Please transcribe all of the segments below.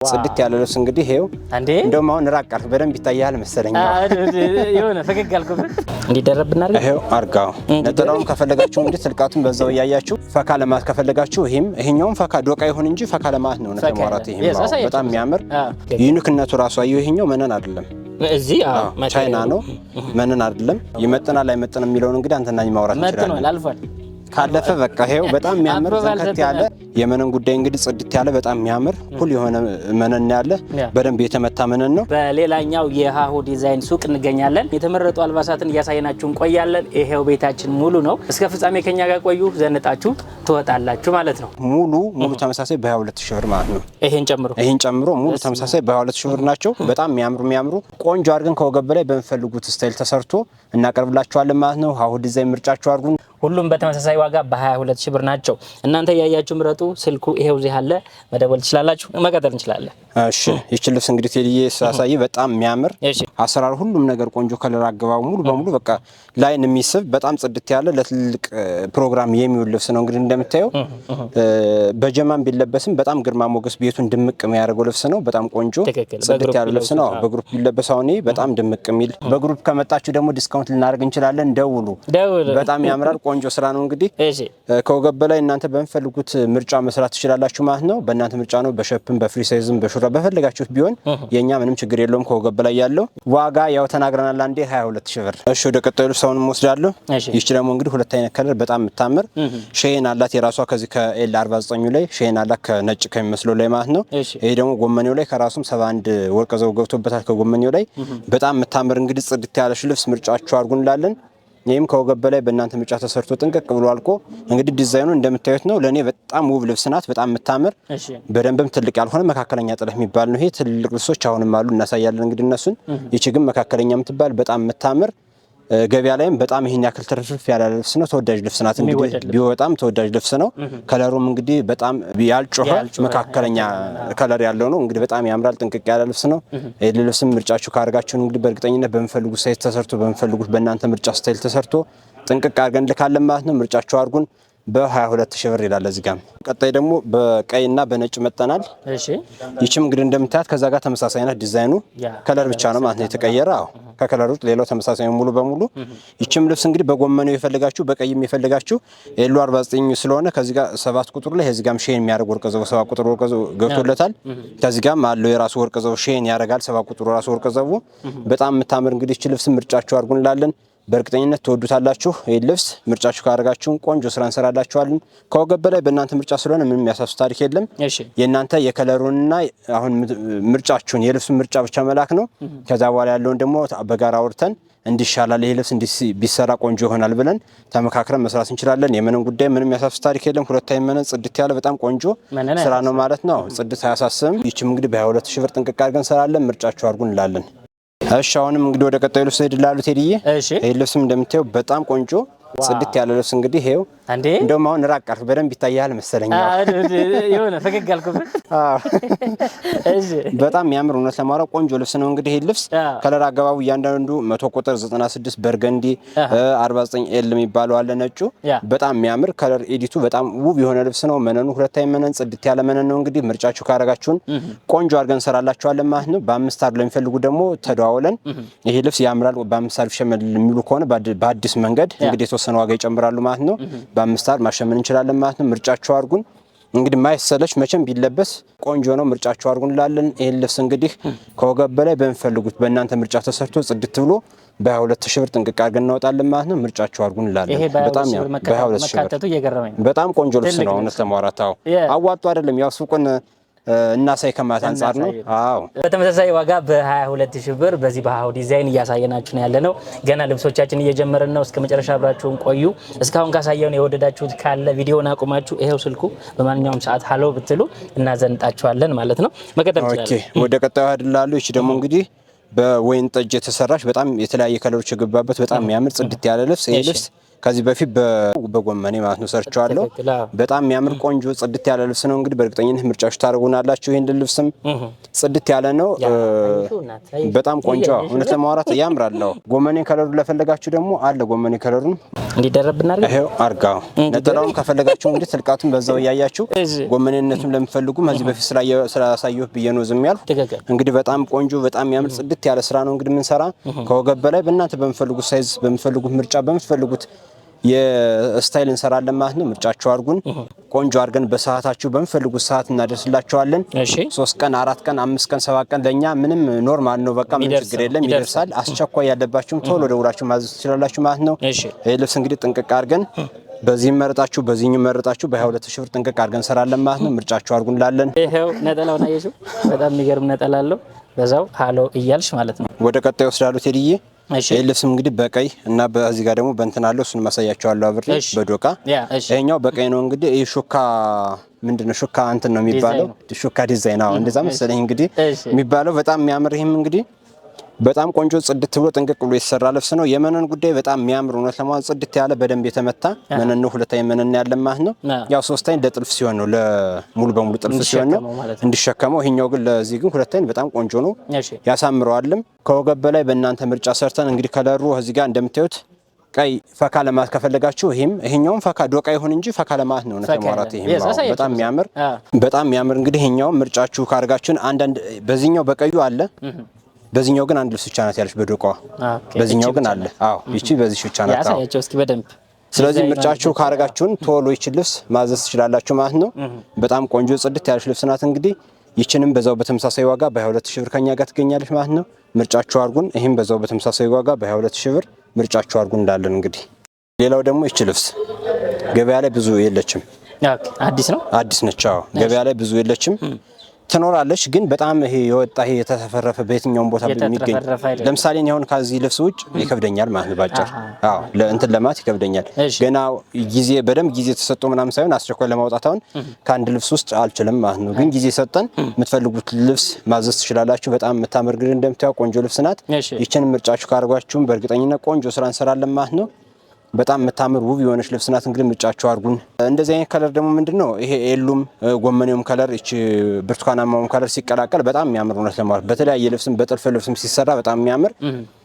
ጽድት ያለ ልብስ እንግዲህ ይሄው እንደውም አሁን ራቃር በደንብ ይታያል መሰለኝ የሆነ ፈገግ አልኩበት እንዲደረብና አርጋ ይሄው አርጋው ነጠላውን ከፈለጋችሁ እንግዲህ ትልቃቱን በዛው ያያያችሁ ፈካ ለማት ከፈለጋችሁ ይሄኛውን ፈካ ዶቃ ይሁን እንጂ ፈካ ለማት ነው ተማራት ይሄው በጣም የሚያምር ዩኒክነቱ ራሱ አየው ይሄኛው መነን አይደለም እዚህ ቻይና ነው መነን አይደለም ይመጥናል አይመጥንም የሚለውን እንግዲህ አንተናኝ ማውራት እንችላለን መጥቷል አልፏል ካለፈ በቃ ይሄው በጣም የሚያምር ዘንከት ያለ የመነን ጉዳይ እንግዲህ ጽድት ያለ በጣም የሚያምር ሁሉ የሆነ መነን ያለ በደንብ የተመታ መነን ነው። በሌላኛው የሃሁ ዲዛይን ሱቅ እንገኛለን። የተመረጡ አልባሳትን እያሳየናችሁ እንቆያለን። ይሄው ቤታችን ሙሉ ነው። እስከ ፍጻሜ ከኛ ጋር ቆዩ፣ ዘንጣችሁ ትወጣላችሁ ማለት ነው። ሙሉ ተመሳሳይ በ22000 ብር ማለት ነው። ይሄን ጨምሮ ሙሉ ተመሳሳይ በ22000 ብር ናቸው። በጣም የሚያምሩ ቆንጆ አድርገን ከወገብ በላይ በሚፈልጉት ስታይል ተሰርቶ እናቀርብላችኋለን ማለት ነው። ሃሁ ዲዛይን ምርጫችሁ አድርጉን። ሁሉም በተመሳሳይ ዋጋ በ22000 ብር ናቸው። እናንተ ያያችሁ ምረጡ። ስልኩ ይሄው እዚህ አለ፣ መደወል ትችላላችሁ። መቀጠል እንችላለን። እሺ ይቺ ልብስ እንግዲህ ቴዲዬ ሳሳይ በጣም የሚያምር አሰራር ሁሉም ነገር ቆንጆ ከለር አገባቡ ሙሉ በሙሉ በቃ ላይን የሚስብ በጣም ጽድት ያለ ለትልቅ ፕሮግራም የሚውል ልብስ ነው። እንግዲህ እንደምታየው በጀማም ቢለበስም በጣም ግርማ ሞገስ ቤቱን ድምቅ የሚያደርገው ልብስ ነው። በጣም ቆንጆ ጽድት ያለ ልብስ ነው። በግሩፕ ቢለበስ አሁን በጣም ድምቅ የሚል በግሩፕ ከመጣችሁ ደግሞ ዲስካውንት ልናደርግ እንችላለን። ደውሉ። በጣም ያምራል። ቆንጆ ስራ ነው። እንግዲህ ከወገብ በላይ እናንተ በሚፈልጉት ምርጫ መስራት ትችላላችሁ ማለት ነው። በእናንተ ምርጫ ነው። በሸፕም በፍሪ ሳይዝም በሹራ በፈለጋችሁት ቢሆን የኛ ምንም ችግር የለውም። ከወገብ በላይ ያለው ዋጋ ያው ተናግረናል። አንዴ 22000 ብር። እሺ ወደ ቀጣዩ ልብስ አሁን እንወስዳለን። ይቺ ደግሞ እንግዲህ ሁለት አይነት ከለር በጣም የምታምር ሼን አላት። የራሷ ከዚህ ከኤል 49 ላይ ሼን አላት ከነጭ ከሚመስለው ላይ ማለት ነው። ይሄ ደግሞ ጎመኔው ላይ ከራሱም 71 ወርቅ ዘው ገብቶበታል ከጎመኔው ላይ በጣም የምታምር እንግዲህ ጽድት ያለሽ ልብስ ምርጫችሁ አድርጉ እንላለን። ይሄም ከወገብ በላይ በእናንተ ምርጫ ተሰርቶ ጥንቅቅ ብሎ አልቆ እንግዲህ ዲዛይኑ እንደምታዩት ነው። ለኔ በጣም ውብ ልብስ ናት። በጣም የምታምር በደንብም ትልቅ ያልሆነ መካከለኛ ጥለት የሚባል ነው። ይሄ ትልቅ ልብሶች አሁንም አሉ እናሳያለን እንግዲህ እነሱን። ይቺ ግን መካከለኛ የምትባል በጣም የምታምር ገበያ ላይም በጣም ይሄን ያክል ትርፍርፍ ያለ ልብስ ነው። ተወዳጅ ልብስ ናት። እንግዲህ ቢወጣም ተወዳጅ ልብስ ነው። ከለሩም እንግዲህ በጣም ያልጮኸ መካከለኛ ከለር ያለው ነው። እንግዲህ በጣም ያምራል። ጥንቅቅ ያለ ልብስ ነው። ይሄ ልብስም ምርጫችሁ ካርጋችሁ እንግዲህ በእርግጠኝነት በሚፈልጉት ሳይዝ ተሰርቶ በሚፈልጉት በእናንተ ምርጫ ስታይል ተሰርቶ ጥንቅቅ አድርገን ልካለን ማለት ነው። ምርጫችሁ አድርጉን። በ22000 ብር ይላል እዚህ ጋር። ቀጣይ ደግሞ በቀይና በነጭ መጠናል። ይችም እንግዲህ እንደምታያት ከዛ ጋር ተመሳሳይ ናት። ዲዛይኑ ከለር ብቻ ነው ማለት ነው የተቀየረ። ከከለር ውስጥ ሌላው ተመሳሳይ ሙሉ በሙሉ። ይችም ልብስ እንግዲህ በጎመኔው የፈለጋችሁ በቀይም የፈለጋችሁ ኤሉ 49 ስለሆነ ከዚህ ጋር 7 ቁጥር ላይ እዚህ ጋርም ሼን የሚያደርግ ወርቅ ዘው 7 ቁጥር ወርቅ ዘው ገብቶለታል። ከዚህ ጋርም አለው የራሱ ወርቅ ዘው ሼን ያደርጋል 7 ቁጥሩ ራሱ ወርቅ ዘው በጣም የምታምር እንግዲህ እቺ ልብስ ምርጫችሁ አድርጉ እንላለን። በእርግጠኝነት ተወዱታላችሁ። ይሄ ልብስ ምርጫችሁ ካደረጋችሁ ቆንጆ ስራ እንሰራላችኋለን። ከወገብ በላይ በእናንተ ምርጫ ስለሆነ ምንም ያሳሱ ታሪክ የለም። የእናንተ የከለሩንና አሁን ምርጫችሁን የልብሱን ምርጫ ብቻ መላክ ነው። ከዛ በኋላ ያለውን ደግሞ በጋራ አውርተን እንዲሻላል ይሄ ልብስ ቢሰራ ቆንጆ ይሆናል ብለን ተመካክረን መስራት እንችላለን። የመነን ጉዳይ ምንም ያሳሱ ታሪክ የለም። ሁለታይ መነን ጽድት ያለ በጣም ቆንጆ ስራ ነው ማለት ነው። ጽድት አያሳስብም። ይችም እንግዲህ በ22000 ብር ጥንቅቅ አድርገን እንሰራለን። ምርጫችሁ አድርጉ እንላለን። እሺ አሁንም እንግዲህ ወደ ቀጣዩ ልብስ ሄድላሉ ቴዲዬ። ይሄ ልብስም እንደምታየው በጣም ቆንጆ ጽድት ያለ ልብስ እንግዲህ ይሄው እንደውም አሁን ራቃር በደንብ ይታያል መሰለኝ የሆነ ፈገግ አልኩበት። በጣም የሚያምር እውነት ለማውራት ቆንጆ ልብስ ነው። እንግዲህ ይሄ ልብስ ከለር አገባቡ እያንዳንዱ 100 ቁጥር 96 በርገንዲ 49 ኤል የሚባለው አለ ነጩ በጣም የሚያምር ከለር ኤዲቱ በጣም ውብ የሆነ ልብስ ነው። መነኑ ሁለታይ መነን ጽድት ያለ መነን ነው። እንግዲህ ምርጫችሁ ካረጋችሁን ቆንጆ አድርገን እንሰራላችኋለን ማለት ነው። በ5 አር ለሚፈልጉ ደግሞ ተደዋውለን ይሄ ልብስ ያምራል በ5 አር ሸመል የሚሉ ከሆነ በአዲስ መንገድ እንግዲህ የተወሰነ ዋጋ ይጨምራሉ ማለት ነው። በ5 አር ማሸመን እንችላለን ማለት ነው። ምርጫችሁ አድርጉን። እንግዲህ ማይሰለች መቼም ቢለበስ ቆንጆ ነው። ምርጫችሁ አድርጉን እንላለን። ይሄን ልብስ እንግዲህ ከወገብ በላይ በሚፈልጉት በእናንተ ምርጫ ተሰርቶ ጽድት ብሎ በ22000 ብር ጥንቅቅ አድርገን እናወጣለን ማለት ነው። ምርጫችሁ አድርጉን እንላለን። በጣም በጣም ቆንጆ ልብስ ነው እውነት ለማውራት። አዋጡ አይደለም ያው ሱቁን እናሳይ ከማለት አንፃር ነው። አዎ በተመሳሳይ ዋጋ በ22000 ብር በዚህ በሃሁ ዲዛይን እያሳየናችሁ ነው ያለነው። ገና ልብሶቻችን እየጀመረን ነው። እስከ መጨረሻ አብራችሁን ቆዩ። እስካሁን ካሳየውን የወደዳችሁት ካለ ቪዲዮውን አቁማችሁ ይሄው ስልኩ በማንኛውም ሰዓት ሃሎ ብትሉ እናዘንጣችኋለን ማለት ነው። መቀጠል ይችላል። ኦኬ ወደ ቀጣዩ አይደላሉ። እቺ ደግሞ እንግዲህ በወይን ጠጅ የተሰራች በጣም የተለያየ ከለሮች የገባበት በጣም የሚያምር ጽድት ያለ ልብስ። ይሄ ልብስ ከዚህ በፊት በጎመኔ ማለት ነው ሰርቻለሁ። በጣም የሚያምር ቆንጆ ጽድት ያለ ልብስ ነው። እንግዲህ በእርግጠኝነት ምርጫችሁ ታደርጉናላችሁ። ይሄን ልብስም ጽድት ያለ ነው። በጣም ቆንጆ እውነት ለማውራት ያምራል። ጎመኔ ከለሩ ለፈለጋችሁ ደግሞ አለ። ጎመኔ ከለሩን እንዲደረብና ይሄው አርጋው ነጠላውን ከፈለጋችሁ እንግዲህ ትልቃቱን በዛው ያያችሁ ጎመኔነቱን ለምፈልጉ ከዚህ በፊት ስላሳየሁ ብዬ ነው ዝም ያልኩ። እንግዲህ በጣም ቆንጆ በጣም የሚያምር ጽድት ያለ ስራ ነው እንግዲህ ምን ሰራ ከወገብ በላይ በእናንተ በምፈልጉት ሳይዝ በምፈልጉት ምርጫ በምትፈልጉት የስታይል እንሰራለን ማለት ነው። ምርጫችሁ አድርጉን። ቆንጆ አድርገን በሰዓታችሁ በምፈልጉት ሰዓት እናደርስላችኋለን። 3 ቀን 4 ቀን 5 ቀን 7 ቀን ለኛ ምንም ኖርማል ነው። በቃ ምንም ችግር የለም ይደርሳል። አስቸኳይ ያለባችሁም ቶሎ ደውላችሁ ማዘዝ ትችላላችሁ ማለት ነው። ይሄ ልብስ እንግዲህ ጥንቅቅ አድርገን በዚህ መረጣችሁ በዚህኛው መረጣችሁ በ22000 ብር ጥንቅቅ አድርገን እንሰራለን ማለት ነው። ምርጫችሁ አድርጉን ላለን ይሄው ነጠላውን አየሽው? በጣም የሚገርም ነጠላ አለው። በዛው ሃሎ እያልሽ ማለት ነው። ወደ ቀጣዩ ወስዳሉ ቴዲዬ። ይሄ ልብስ እንግዲህ በቀይ እና በዚህ ጋር ደግሞ በእንትን አለው። እሱን ማሳያቸዋለሁ አብሬ በዶቃ። ይሄኛው በቀይ ነው እንግዲህ። ይሄ ሹካ ምንድነው? ሹካ እንትን ነው የሚባለው። ሹካ ዲዛይን አዎ፣ እንደዛ መሰለኝ እንግዲህ የሚባለው። በጣም የሚያምር ይሄም እንግዲህ በጣም ቆንጆ ጽድት ብሎ ጥንቅቅ ብሎ የተሰራ ልብስ ነው። የመነን ጉዳይ በጣም የሚያምር እውነት ለማለት ጽድት ያለ በደንብ የተመታ መነን ነው። ሁለተኛ መነን ያለ ማለት ነው። ያው ሶስተኛ ለጥልፍ ሲሆን ነው ለሙሉ በሙሉ ጥልፍ ሲሆን ነው እንዲሸከመው። ይሄኛው ግን ለዚህ ግን ሁለተኛ በጣም ቆንጆ ነው፣ ያሳምረዋልም። ከወገብ በላይ በእናንተ ምርጫ ሰርተን እንግዲህ ከለሩ እዚህ ጋር እንደምታዩት ቀይ ፈካ ለማለት ከፈለጋችሁ ይሄኛውም ፈካ ዶቃ ይሁን እንጂ ፈካ ለማለት ነው። እውነት ለማውራት ይሄም በጣም የሚያምር እንግዲህ ይሄኛው ምርጫችሁ ካርጋችሁን አንዳንድ በዚህኛው በቀዩ አለ በዚህኛው ግን አንድ ልብስ ብቻ ናት ያለች በዶቃዋ። በዚህኛው ግን አለ። አዎ ይቺ በዚህ ብቻ ናት። ያሳያቸው እስኪ በደንብ። ስለዚህ ምርጫችሁ ካረጋችሁን ቶሎ ይቺ ልብስ ማዘዝ ትችላላችሁ ማለት ነው። በጣም ቆንጆ ጽድት ያለች ልብስ ናት። እንግዲህ ይቺንም በዛው በተመሳሳይ ዋጋ በ22000 ብር ከኛ ጋር ትገኛለች ማለት ነው። ምርጫችሁ አድርጉን። ይሄም በዛው በተመሳሳይ ዋጋ በ22000 ብር ምርጫችሁ አድርጉን እንዳለን እንግዲህ። ሌላው ደግሞ ይቺ ልብስ ገበያ ላይ ብዙ የለችም። አዲስ ነው፣ አዲስ ነች። አዎ ገበያ ላይ ብዙ የለችም። ትኖራለች ግን በጣም ይሄ የወጣ ይሄ የተፈረፈ በየትኛውም ቦታ የሚገኝ ለምሳሌ እኔ አሁን ከዚህ ልብስ ውጭ ይከብደኛል ማለት ነው ባጭር። አዎ ለእንትን ለማት ይከብደኛል። ገና ጊዜ በደንብ ጊዜ ተሰጥቶ ምናምን ሳይሆን አስቸኳይ ለማውጣት አሁን ከአንድ ልብስ ውስጥ አልችልም ማለት ነው። ግን ጊዜ ሰጠን የምትፈልጉት ልብስ ማዘዝ ትችላላችሁ። በጣም የምታምር ግን እንደምታዩት ቆንጆ ልብስ ናት። ይችን ምርጫችሁ ካርጓችሁም በእርግጠኝነት ቆንጆ ስራ እንሰራለን ማለት ነው። በጣም የምታምር ውብ የሆነች ልብስ ናት። እንግዲህ ምርጫችሁ አድርጉን። እንደዚህ አይነት ከለር ደግሞ ምንድነው ይሄ ኤሉም ጎመኔውም ከለር እቺ ብርቱካናማውም ከለር ሲቀላቀል በጣም የሚያምር እውነት ለማለት በተለያየ ልብስም በጥልፍ ልብስም ሲሰራ በጣም የሚያምር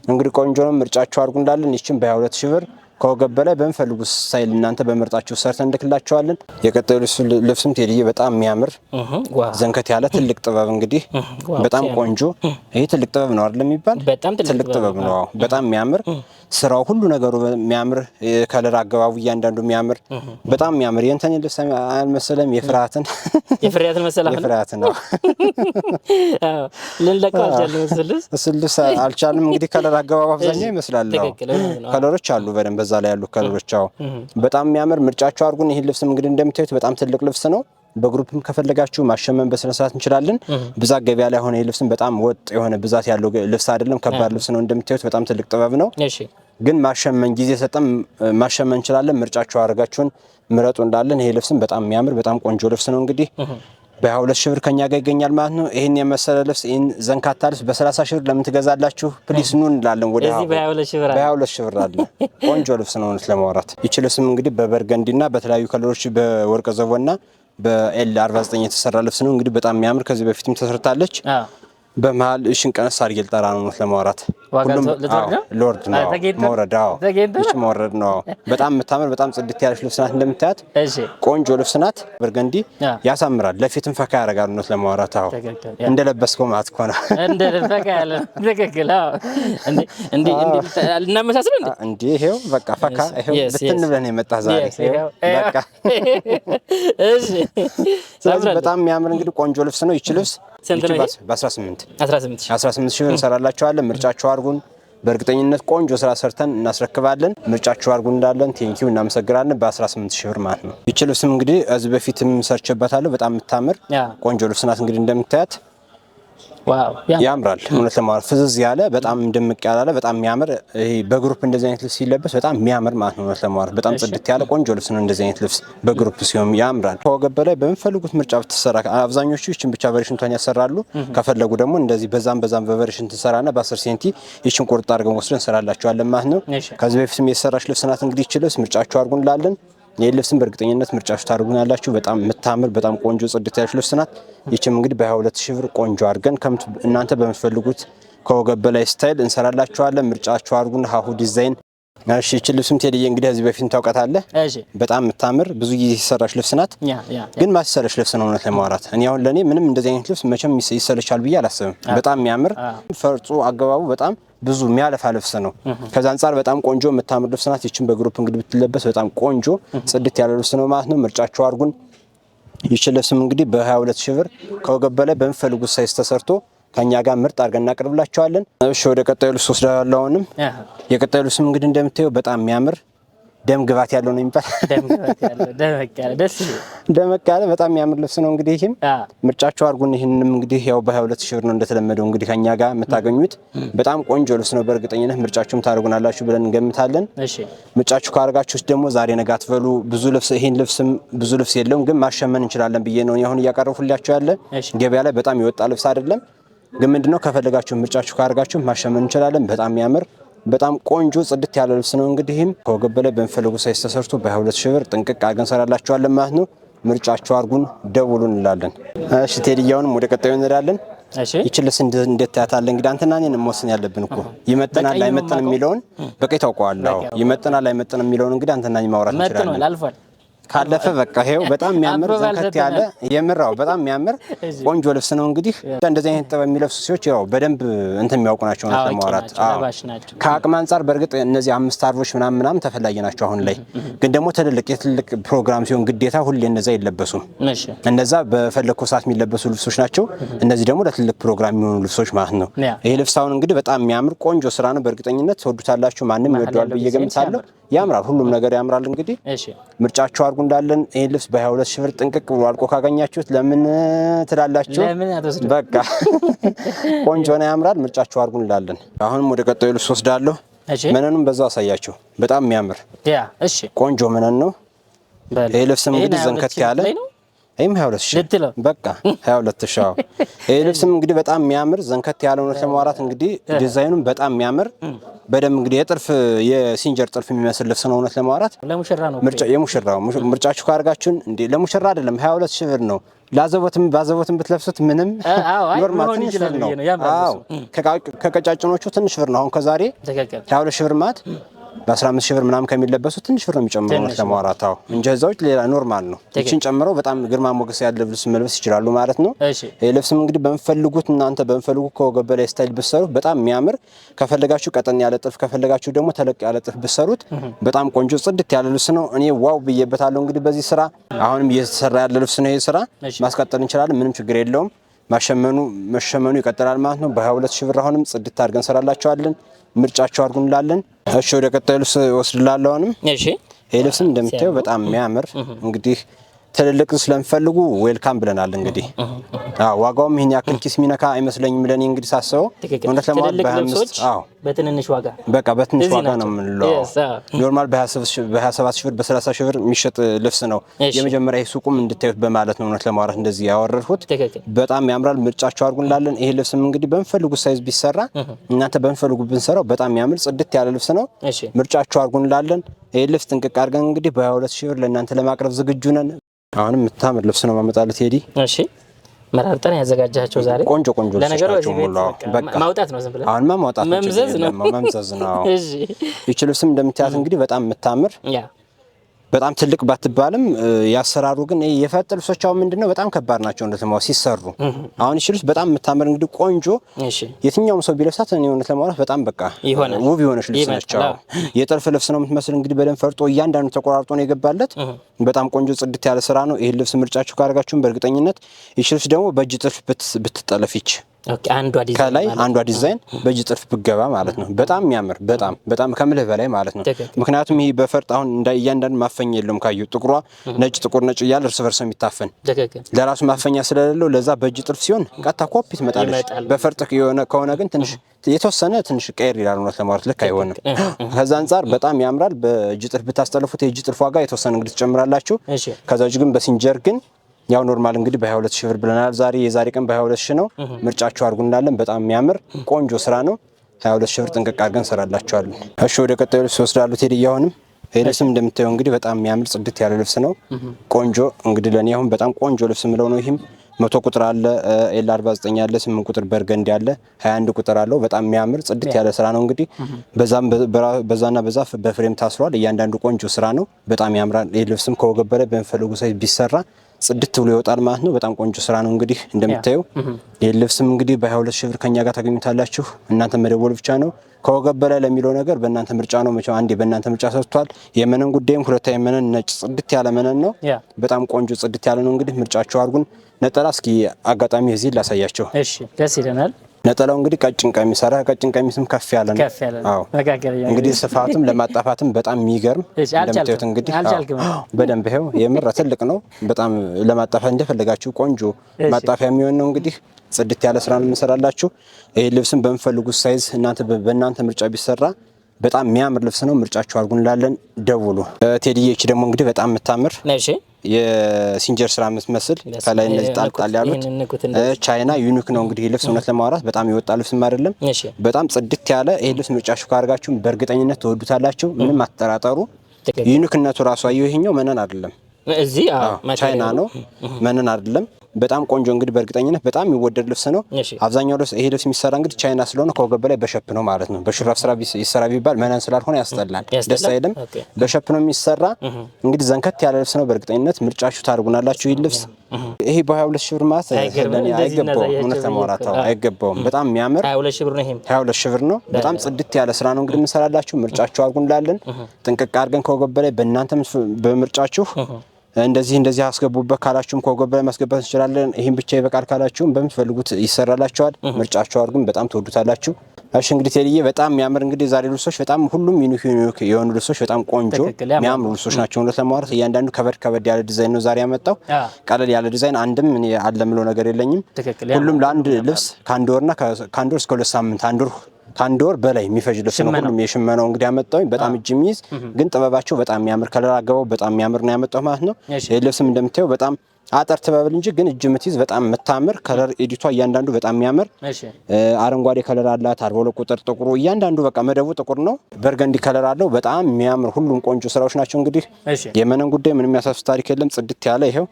እንግዲህ ቆንጆ ነው። ምርጫችሁ አድርጉ እንዳለን ይችን በ22000 ብር ከወገብ በላይ በምፈልጉት ስታይል እናንተ በመርጣችሁ ሰርተን እንልክላችኋለን። የቀጣዩ ልብስም ቴዲዬ በጣም የሚያምር ዘንከት ያለ ትልቅ ጥበብ እንግዲህ በጣም ቆንጆ ይሄ ትልቅ ጥበብ ነው አይደል የሚባል? ትልቅ ጥበብ ነው። በጣም የሚያምር ስራው ሁሉ ነገሩ የሚያምር ከለር አገባቡ እያንዳንዱ የሚያምር በጣም የሚያምር የእንትን ልብስ አልመሰለም። የፍርሃትን መሰለህ? የፍርሃትን ነው ልንለቀው አልቻልንም። እንግዲህ ከለር አገባቡ አብዛኛው ይመስላል። ከለሮች አሉ በደንብ በዛ ላይ ያሉ ከለሮች በጣም የሚያምር ምርጫችሁ አድርጉን። ይሄን ልብስም እንግዲህ እንደምታዩት በጣም ትልቅ ልብስ ነው። በግሩፕም ከፈለጋችሁ ማሸመን በስነ ስርዓት እንችላለን። ብዛት ገበያ ላይ ሆነ ልብስም በጣም ወጥ የሆነ ብዛት ያለው ልብስ አይደለም፣ ከባድ ልብስ ነው። እንደምታዩት በጣም ትልቅ ጥበብ ነው። ግን ማሸመን ጊዜ ሰጠን ማሸመን እንችላለን። ምርጫችሁ አድርጋችሁን ምረጡ እንዳለን። ይሄ ልብስም በጣም የሚያምር በጣም ቆንጆ ልብስ ነው። እንግዲህ በ22000 ብር ከኛ ጋር ይገኛል ማለት ነው። ይሄን የመሰለ ልብስ ይሄን ዘንካታ ልብስ በ30000 ብር ለምን ትገዛላችሁ? ፕሊስ ኑ እንላለን። ወደ በ22000 ብር አለ ቆንጆ ልብስ ነው እውነት ለማውራት። ይቺ ልብስም እንግዲህ በበርገንዲና በተለያዩ ከለሮች በወርቀ ዘቦና በኤል 49 የተሰራ ልብስ ነው። እንግዲህ በጣም የሚያምር ከዚህ በፊትም ተሰርታለች። በመሃል እሺን ቀነስ አድርጌ ልጠራ ነው ለማውራት። ሁሉም ሎርድ ነው መውረድ። እሺ መውረድ ነው። በጣም የምታምር በጣም ጽድት ያለች ልብስ ናት። እንደምታያት ቆንጆ ልብስ ናት። በርገንዲ ያሳምራል። ለፊትም ፈካ ያደርጋል ነው ለማውራት። እንደለበስከው ማለት እኮ ነው። እንደፈካ ያለ ትክክል። እንዴ እናመሳስል እንዴ ይሄው በቃ ፈካ ይሄው ብትን ብለን የመጣህ ዛሬ በቃ እሺ። በጣም የሚያምር እንግዲህ ቆንጆ ልብስ ነው። ይቺ ልብስ በ18 ሺህ እንሰራላችኋለን። ምርጫችሁ አድርጉን። በእርግጠኝነት ቆንጆ ስራ ሰርተን እናስረክባለን። ምርጫችሁ አድርጉን እንዳለን ቴንኪው እናመሰግናለን። በ18 ሺህ ብር ማለት ነው። ይቺ ልብስም እንግዲህ እዚህ በፊትም ሰርቼበታለሁ። በጣም የምታምር ቆንጆ ልብስ ናት። እንግዲህ እንደምታያት ዋው ያምራል። እውነት ለማውራት ፍዝዝ ያለ በጣም ድምቅ ያለ በጣም የሚያምር ይሄ በግሩፕ እንደዚህ አይነት ልብስ ሲለበስ በጣም የሚያምር ማለት ነው። እውነት ለማውራት በጣም ጽድት ያለ ቆንጆ ልብስ ነው። እንደዚህ አይነት ልብስ በግሩፕ ሲሆን ያምራል። ከወገብ በላይ በሚፈልጉት ምርጫ ብትሰራ አብዛኞቹ ይችን ብቻ ቨርሽንቷን ያሰራሉ። ከፈለጉ ደግሞ እንደዚህ በዛም በቨርሽን ትሰራና በ10 ሴንቲ ይችን ቁርጥ አድርገን ወስደን እንሰራላችኋለን ማለት ነው። ከዚህ በፊትም የተሰራች ልብስ ናት። እንግዲህ ይችን ልብስ ምርጫችሁ አድርጉ እንላለን። ይህ ልብስም በእርግጠኝነት ምርጫችሁ ታደርጉናላችሁ። በጣም የምታምር በጣም ቆንጆ ጽድት ያለች ልብስ ናት። ይችም እንግዲህ በ22 ሺህ ብር ቆንጆ አድርገን እናንተ በምትፈልጉት ከወገብ በላይ ስታይል እንሰራላችኋለን። ምርጫችሁ አድርጉን። ሀሁ ዲዛይን። እሺ ይችን ልብስም ቴዲዬ እንግዲህ ከዚህ በፊት ታውቃታለህ። በጣም የምታምር ብዙ ጊዜ የተሰራች ልብስ ናት። ግን ማሰለች ልብስ ነው እውነት ለማውራት። እኔ አሁን ለኔ ምንም እንደዚህ አይነት ልብስ መቼም ይሰለቻል ብዬ አላስብም። በጣም የሚያምር ፈርጹ አገባቡ በጣም ብዙ የሚያለፋ ልብስ ነው። ከዛ አንፃር በጣም ቆንጆ የምታምር ልብስ ናት። ይችን በግሩፕ እንግዲህ ብትለበስ በጣም ቆንጆ ጽድት ያለ ልብስ ነው ማለት ነው። ምርጫችሁ አድርጉን። ይችን ልብስም እንግዲህ በ22 ሺህ ብር ከወገብ በላይ በሚፈልጉት ሳይዝ ተሰርቶ ከኛ ጋር ምርጥ አድርገን እናቀርብላችኋለን። እሺ ወደ ቀጣዩ ልብስ ወስዳለሁ። አሁንም የቀጣዩ ልብስም እንግዲህ እንደምታየው በጣም የሚያምር ደም ግባት ያለው ነው የሚባል ደመቅ ያለ በጣም የሚያምር ልብስ ነው። እንግዲህ ይህም ምርጫችሁ አድርጉን። ይህንንም እንግዲህ ያው በ22 ሺህ ብር ነው እንደተለመደው እንግዲህ ከኛ ጋር የምታገኙት በጣም ቆንጆ ልብስ ነው። በእርግጠኝነት ምርጫችሁም ታደርጉናላችሁ ብለን እንገምታለን። ምርጫችሁ ካደርጋችሁት ደግሞ ዛሬ ነገ አትበሉ። ብዙ ልብስ ይሄን ልብስም ብዙ ልብስ የለውም ግን ማሸመን እንችላለን ብዬ ነው አሁን እያቀረብኩላችሁ ያለ። ገበያ ላይ በጣም የወጣ ልብስ አይደለም ግን ምንድነው ከፈለጋችሁ ምርጫችሁ ካደርጋችሁ ማሸመን እንችላለን። በጣም የሚያምር በጣም ቆንጆ ጽድት ያለ ልብስ ነው። እንግዲህም ከወገብ በላይ በሚፈልጉ ሳይዝ ተሰርቶ በ22 ሺህ ብር ጥንቅቅ አድርገን ሰራላችኋለን ማለት ነው። ምርጫችሁ አድርጉን፣ ደውሉን እንላለን። እሺ ቴዲያውንም ወደ ቀጣዩ እንሄዳለን። ይች ልብስ እንዴት ታያታለህ? እንግዲህ አንተና እኔን መወሰን ያለብን እኮ ይመጥናል አይመጥንም የሚለውን በቃ ታውቀዋለህ። ይመጥናል አይመጥንም የሚለውን እንግዲህ አንተና እኔ ማውራት እንችላለን። ካለፈ በቃ ይሄው በጣም የሚያምር ዘንከት ያለ የምራው በጣም የሚያምር ቆንጆ ልብስ ነው። እንግዲህ እንደዚህ አይነት ጥበብ የሚለብሱ ሰዎች ያው በደንብ እንትን የሚያውቁ ናቸው ነው ለማውራት። ከአቅም አንፃር በእርግጥ እነዚህ 5 አርቦች ምናምን ተፈላጊ ናቸው አሁን ላይ። ግን ደግሞ የትልቅ ፕሮግራም ሲሆን ግዴታ ሁሌ እነዛ አይለበሱም። እነዛ በፈለኩ ሰዓት የሚለበሱ ልብሶች ናቸው። እነዚህ ደግሞ ለትልቅ ፕሮግራም የሚሆኑ ልብሶች ማለት ነው። ይሄ ልብስ አሁን እንግዲህ በጣም የሚያምር ቆንጆ ስራ ነው። በእርግጠኝነት ትወዱታላችሁ። ማንም ይወደዋል ብዬ ገምታለሁ። ያምራል፣ ሁሉም ነገር ያምራል። እንግዲህ ምርጫችሁ አድርጉ እንዳለን። ይሄን ልብስ በ22 ሺህ ብር ጥንቅቅ ብሎ አልቆ ካገኛችሁት ለምን ትላላችሁ? በቃ ቆንጆ ነው፣ ያምራል። ምርጫችሁ አድርጉ እንዳለን። አሁንም ወደ ቀጣዩ ልብስ ወስዳለሁ። መነኑም በዛው አሳያችሁ። በጣም የሚያምር ቆንጆ መነን ነው። ይሄ ልብስም እንግዲህ ዘንከት ያለ ይሄም 22 ሺህ በቃ 22 ሺህ። ይሄ ልብስም እንግዲህ በጣም የሚያምር ዘንከት ያለ ነው ለማውራት። እንግዲህ ዲዛይኑም በጣም የሚያምር በደም እንግዲህ የሲንጀር ጥልፍ የሚመስል ልብስ ነው። እውነት ለማውራት ለሙሽራ ነው። የሙሽራው ምርጫችሁ ካርጋችሁን እንዴ ለሙሽራ አይደለም 22 ሺህ ብር ነው። ባዘቦትም ብትለብሱት ምንም ኖርማል ትንሽ ብር ነው። አዎ ከቀጫጭኖቹ ትንሽ ብር ነው። አሁን ከዛሬ 22 ሺህ ብር ማለት በ15 ሺህ ብር ምናምን ከሚለበሱ ትንሽ ብር ነው የሚጨምረው ነው ለማውራታው እንጂ እዛዎች ሌላ ኖርማል ነው። እቺን ጨምረው በጣም ግርማ ሞገስ ያለ ልብስ መልበስ ይችላሉ ማለት ነው። ይሄ ልብስም እንግዲህ በመፈልጉት እናንተ በመፈልጉት ከወገብ በላይ ስታይል ብትሰሩት በጣም የሚያምር፣ ከፈለጋችሁ ቀጠን ያለ ጥልፍ ከፈለጋችሁ ደግሞ ተለቅ ያለ ጥልፍ ብትሰሩት በጣም ቆንጆ ጽድት ያለ ልብስ ነው። እኔ ዋው ብዬበታለሁ። እንግዲህ በዚህ ስራ አሁንም እየተሰራ ያለ ልብስ ነው። ይሄ ስራ ማስቀጠል እንችላለን፣ ምንም ችግር የለውም። መሸመኑ ይቀጥላል ማለት ነው። በ22 ሺህ ብር አሁንም ጽድት አድርገን እንሰራላችኋለን። ምርጫችሁ አድርጉ እንላለን። እሺ ወደ ቀጣዩ ልብስ ወስድላለሁ። አሁንም ይሄ ልብስም እንደምታየው በጣም የሚያምር እንግዲህ ትልልቅ ስለምፈልጉ ዌልካም ብለናል። እንግዲህ ዋጋውም ይሄን ያክል ኪስ ሚነካ አይመስለኝም ለኔ እንግዲህ ሳስበው እውነት ለማለት በ25 በትንንሽ ዋጋ በቃ በትንሽ ዋጋ ነው የምንለው። ኖርማል በ27 ሺህ ብር በ30 ሺህ ብር የሚሸጥ ልብስ ነው። የመጀመሪያ ሱቁም እንድታዩት በማለት ነው እውነት ለማውራት እንደዚህ ያወረድኩት። በጣም ያምራል። ምርጫችሁ አድርጉ እንላለን። ይሄ ልብስም እንግዲህ በሚፈልጉት ሳይዝ ቢሰራ እናንተ በሚፈልጉት ብንሰራው በጣም የሚያምር ጽድት ያለ ልብስ ነው። ምርጫችሁ አድርጉ እንላለን። ይሄ ልብስ ጥንቅቅ አድርገን እንግዲህ በ22 ሺህ ብር ለእናንተ ለማቅረብ ዝግጁ ነን። አሁንም የምታምር ልብስ ነው ማመጣለት ቴዲ። እሺ መራርጠን ያዘጋጃቸው ዛሬ ቆንጆ ለነገሩ እዚህ ቤት ማውጣት ነው። ዝም ብለን አሁንማ ማውጣት ነው፣ መምዘዝ ነው። ይቺ ልብስም እንደምታያት እንግዲህ በጣም የምታምር በጣም ትልቅ ባትባልም ያሰራሩ ግን የፈት ልብሶች አሁን ምንድነው በጣም ከባድ ናቸው እንደተማው ሲሰሩ። አሁን እሺ ልብስ በጣም የምታምር እንግዲህ ቆንጆ የትኛውም ሰው ቢለብሳት እኔ እውነት ለማውራት በጣም በቃ ውብ የሆነች ልብስ ነች። የጥልፍ ልብስ ነው የምትመስል እንግዲህ በደንብ ፈርጦ እያንዳንዱ ተቆራርጦ ነው የገባለት። በጣም ቆንጆ ጽድት ያለ ስራ ነው። ይሄ ልብስ ምርጫችሁ ካደረጋችሁን በእርግጠኝነት ይቺ ልብስ ደግሞ በእጅ ጥልፍ ብትጠለፍ ይች ኦኬ አንዷ ዲዛይን ከላይ አንዷ ዲዛይን በእጅ ጥልፍ ብገባ ማለት ነው በጣም የሚያምር በጣም ከምልህ በላይ ማለት ነው። ምክንያቱም ይሄ በፈርጥ አሁን እያንዳንዱ ማፈኛ የለውም ካዩ ጥቁሯ ነጭ ጥቁር ነጭ እያለ እርስ በርስ የሚታፈን ለራሱ ማፈኛ ስለሌለው ለዛ በእጅ ጥልፍ ሲሆን ቀጥታ ኮፒ ትመጣለች። በፈርጥ ከሆነ ግን ትንሽ የተወሰነ ትንሽ ቀይር ይላል ነው ለማለት ልክ አይሆንም። ከዛ አንፃር በጣም ያምራል። በእጅ ጥልፍ ብታስጠልፉት የእጅ ጥልፍ ዋጋ የተወሰነ እንግዲህ ትጨምራላችሁ። ከዛ ውጭ ግን በሲንጀር ግን ያው ኖርማል እንግዲህ በ22 ሺህ ብር ብለናል። የዛሬ ቀን በ22 ሺህ ነው። ምርጫችሁ አድርጉናለን። በጣም የሚያምር ቆንጆ ስራ ነው። 22 ሺህ ብር ጥንቅቅ አድርገን እንሰራላችኋለን። እሺ ወደ ቀጣዩ ልብስ ወስዳለሁ። ቴዲ አሁንም ይሄ ልብስም እንደምታየው እንግዲህ በጣም የሚያምር ጽድት ያለ ልብስ ነው። ቆንጆ እንግዲህ ለኔ አሁን በጣም ቆንጆ ልብስ ምለው ነው። ይሄም 100 ቁጥር አለ፣ ኤል 49 አለ፣ 8 ቁጥር በርገንዲ አለ፣ 21 ቁጥር አለው። በጣም የሚያምር ጽድት ያለ ስራ ነው። እንግዲህ በዛና በዛ በፍሬም ታስሯል። እያንዳንዱ ቆንጆ ስራ ነው። በጣም ያምራል። ይሄ ልብስም ከወገብ በላይ በሚፈልጉ ሳይዝ ቢሰራ ጽድት ብሎ ይወጣል ማለት ነው። በጣም ቆንጆ ስራ ነው። እንግዲህ እንደምታዩ ይሄ ልብስም እንግዲህ በ22 ሺህ ብር ከኛ ጋር ታገኙታላችሁ። እናንተ መደወል ብቻ ነው። ከወገብ በላይ ለሚለው ነገር በእናንተ ምርጫ ነው። መቼም አንዴ በእናንተ ምርጫ ሰጥቷል። የመነን ጉዳይም ሁለተኛ የመነን ነጭ ጽድት ያለ መነን ነው። በጣም ቆንጆ ጽድት ያለ ነው። እንግዲህ ምርጫችሁ አድርጉን። ነጠላ እስኪ አጋጣሚ እዚህ ላሳያቸው። እሺ ደስ ይለናል። ነጠላው እንግዲህ ቀጭን ቀሚስ ሰራ። ቀጭን ቀሚስም ከፍ ያለ ነው። አዎ እንግዲህ ስፋቱም ለማጣፋትም በጣም የሚገርም እንደምታዩት እንግዲህ በደንብ ይሄው የምር ትልቅ ነው። በጣም ለማጣፋት እንደፈለጋችሁ ቆንጆ ማጣፊያ የሚሆን ነው። እንግዲህ ጽድት ያለ ስራ ነው የምንሰራላችሁ። ይሄ ልብስም በሚፈልጉት ሳይዝ በእናንተ ምርጫ ቢሰራ በጣም የሚያምር ልብስ ነው። ምርጫችሁ አድርጉን እንላለን። ደውሉ። ቴዲዬች ደግሞ እንግዲህ በጣም የምታምር የሲንጀር ስራ የምትመስል ከላይ እነዚህ ጣልጣል ያሉት ቻይና ዩኒክ ነው። እንግዲህ ልብስ እውነት ለማውራት በጣም የወጣ ልብስም አይደለም። በጣም ጽድት ያለ ይሄ ልብስ ምርጫችሁ ካርጋችሁ በእርግጠኝነት ትወዱታላችሁ። ምንም አትጠራጠሩ። ዩኒክነቱ ራሱ አየሁ። ይሄኛው መነን አይደለም፣ እዚህ ቻይና ነው፣ መነን አይደለም። በጣም ቆንጆ እንግዲህ በእርግጠኝነት በጣም የሚወደድ ልብስ ነው። አብዛኛው ልብስ ይሄ ልብስ የሚሰራ እንግዲህ ቻይና ስለሆነ ከወገብ በላይ በሸፕ ነው ማለት ነው። በሹራብ ስራ ይሰራ ቢባል መነን ስላልሆነ ያስጠላል፣ ደስ አይልም። በሸፕ ነው የሚሰራ። እንግዲህ ዘንከት ያለ ልብስ ነው። በእርግጠኝነት ምርጫችሁ ታርጉናላችሁ። ይሄ ልብስ ይሄ በ22 ሺህ ብር ማለት ለኔ አይገባውም፣ እውነት ለማውራት አይገባውም። በጣም የሚያምር 22 ሺህ ብር ነው። ይሄም 22 ሺህ ብር ነው። በጣም ጽድት ያለ ስራ ነው። እንግዲህ እንሰራላችሁ። ምርጫችሁ አርጉንላለን። ጥንቅቅ አድርገን ከወገብ በላይ በእናንተ በምርጫችሁ እንደዚህ አስገቡበት ካላችሁም ከወገብ በላይ ማስገባት እንችላለን። ይሄን ብቻ ይበቃል ካላችሁም በምትፈልጉት ይሰራላችኋል። ምርጫችሁ አድርጉን። በጣም ትወዱታላችሁ። እሺ እንግዲህ ቴዲዬ በጣም የሚያምር እንግዲህ ዛሬ ልብሶች በጣም ሁሉም ዩኒክ የሆኑ ልብሶች በጣም ቆንጆ የሚያምሩ ልብሶች ናቸው። እውነት ለማውራት እያንዳንዱ ከበድ ያለ ዲዛይን ነው ዛሬ ያመጣው። ቀለል ያለ ዲዛይን አንድም እኔ አለ ምለው ነገር የለኝም። ሁሉም ለአንድ ልብስ ከአንድ ወር እስከ 2 ሳምንት ከአንድ ወር በላይ የሚፈጅ ልብስ ነው። ሁሉም የሽመናው እንግዲህ ያመጣውኝ በጣም እጅ የሚይዝ ግን ጥበባቸው በጣም የሚያምር ከለር አገባው በጣም የሚያምር ነው ያመጣው ማለት ነው። ይሄ ልብስም እንደምታየው በጣም አጠር ትበብል እንጂ ግን እጅ የምትይዝ በጣም የምታምር ከለር ኤዲቷ እያንዳንዱ በጣም የሚያምር አረንጓዴ ከለር አላት። 42 ቁጥር ጥቁሩ እያንዳንዱ በቃ መደቡ ጥቁር ነው። በርገንዲ ከለር አለው። በጣም የሚያምር ሁሉም ቆንጆ ስራዎች ናቸው። እንግዲህ የመነን ጉዳይ ምንም የሚያሳስብ ታሪክ የለም። ጽድት ያለ ይሄው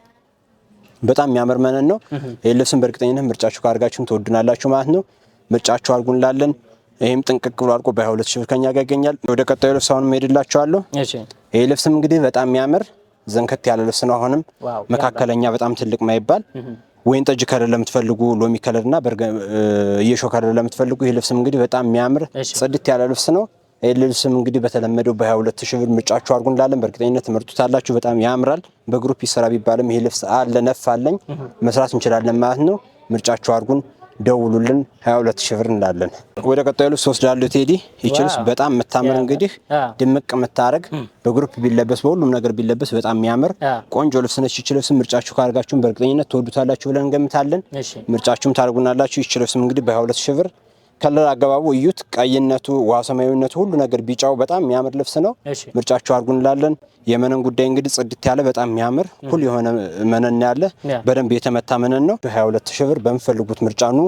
በጣም የሚያምር መነን ነው። ይሄ ልብስም በእርግጠኝነት ምርጫችሁ ካርጋችሁን ትወዱናላችሁ ማለት ነው። ምርጫችሁ አድርጉንላለን። ይሄም ጥንቅቅ ብሎ አልቆ በ22 ሺህ ብር ከኛ ጋር ይገኛል። ወደ ቀጣዩ ልብስ አሁንም ሄድላችኋለሁ። ይሄ ልብስም እንግዲህ በጣም የሚያምር ዘንከት ያለ ልብስ ነው። አሁንም መካከለኛ በጣም ትልቅ ማይባል ወይን ጠጅ ከለር ለምትፈልጉ ሎሚ ከለርና የሾ ከለር ለምትፈልጉ ይሄ ልብስም እንግዲህ በጣም የሚያምር ጽድት ያለ ልብስ ነው። ይሄ ልብስም እንግዲህ በተለመደው በ22 ሺህ ብር ምርጫችሁ አድርጉን እንላለን። በእርግጠኝነት ትመርጡታላችሁ። በጣም ያምራል። በግሩፕ ይሰራ ቢባልም ይሄ ልብስ አለ ነፍ አለኝ መስራት እንችላለን ማለት ነው። ምርጫችሁ አድርጉን። ደውሉልን። 22 ሺህ ብር እንላለን። ወደ ቀጣዩ ልብስ ወስዳለሁ ቴዲ። ይቺ ልብስ በጣም የምታምር እንግዲህ ድምቅ የምታረግ በግሩፕ ቢለበስ በሁሉም ነገር ቢለበስ በጣም የሚያምር ቆንጆ ልብስ ነች። ይቺ ልብስ ምርጫችሁ ካርጋችሁን በእርግጠኝነት ትወዱታላችሁ ብለን እንገምታለን። ምርጫችሁም ታርጉናላችሁ። ይቺ ልብስ እንግዲህ በ22 ሺህ ብር ከለር አገባቡ እዩት። ቀይነቱ፣ ውሃ ሰማያዊነቱ፣ ሁሉ ነገር ቢጫው በጣም የሚያምር ልብስ ነው። ምርጫችሁ አድርጉን እንላለን። የመነን ጉዳይ እንግዲህ ጽድት ያለ በጣም የሚያምር ሁሉ የሆነ መነን ያለ በደንብ የተመታ መነን ነው። 22 ሺህ ብር በሚፈልጉት ምርጫ ኑ።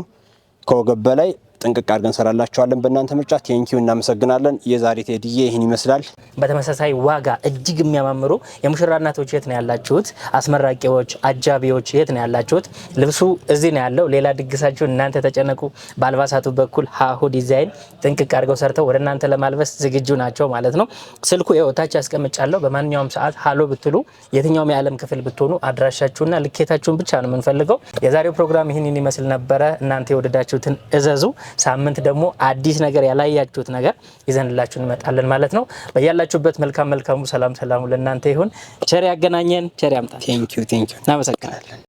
ከወገብ በላይ ጥንቅቅ አድርገን እንሰራላችኋለን በእናንተ ምርጫ። ቴንኪው እናመሰግናለን። የዛሬ ቴዲዬ ይህን ይመስላል። በተመሳሳይ ዋጋ እጅግ የሚያማምሩ የሙሽራ እናቶች የት ነው ያላችሁት? አስመራቂዎች፣ አጃቢዎች የት ነው ያላችሁት? ልብሱ እዚህ ነው ያለው። ሌላ ድግሳችሁን እናንተ ተጨነቁ። በአልባሳቱ በኩል ሀሁ ዲዛይን ጥንቅቅ አድርገው ሰርተው ወደ እናንተ ለማልበስ ዝግጁ ናቸው ማለት ነው። ስልኩ ታች ያስቀምጫለሁ። በማንኛውም ሰዓት ሀሎ ብትሉ የትኛውም የዓለም ክፍል ብትሆኑ አድራሻችሁና ልኬታችሁን ብቻ ነው የምንፈልገው። የዛሬው ፕሮግራም ይህንን ይመስል ነበረ። እናንተ የወደዳችሁትን እዘዙ። ሳምንት ደግሞ አዲስ ነገር ያላያችሁት ነገር ይዘንላችሁ እንመጣለን ማለት ነው። በያላችሁበት መልካሙ ሰላሙ ለእናንተ ይሁን። ቸር ያገናኘን፣ ቸር ያምጣ። ቴንኪው እናመሰግናለን።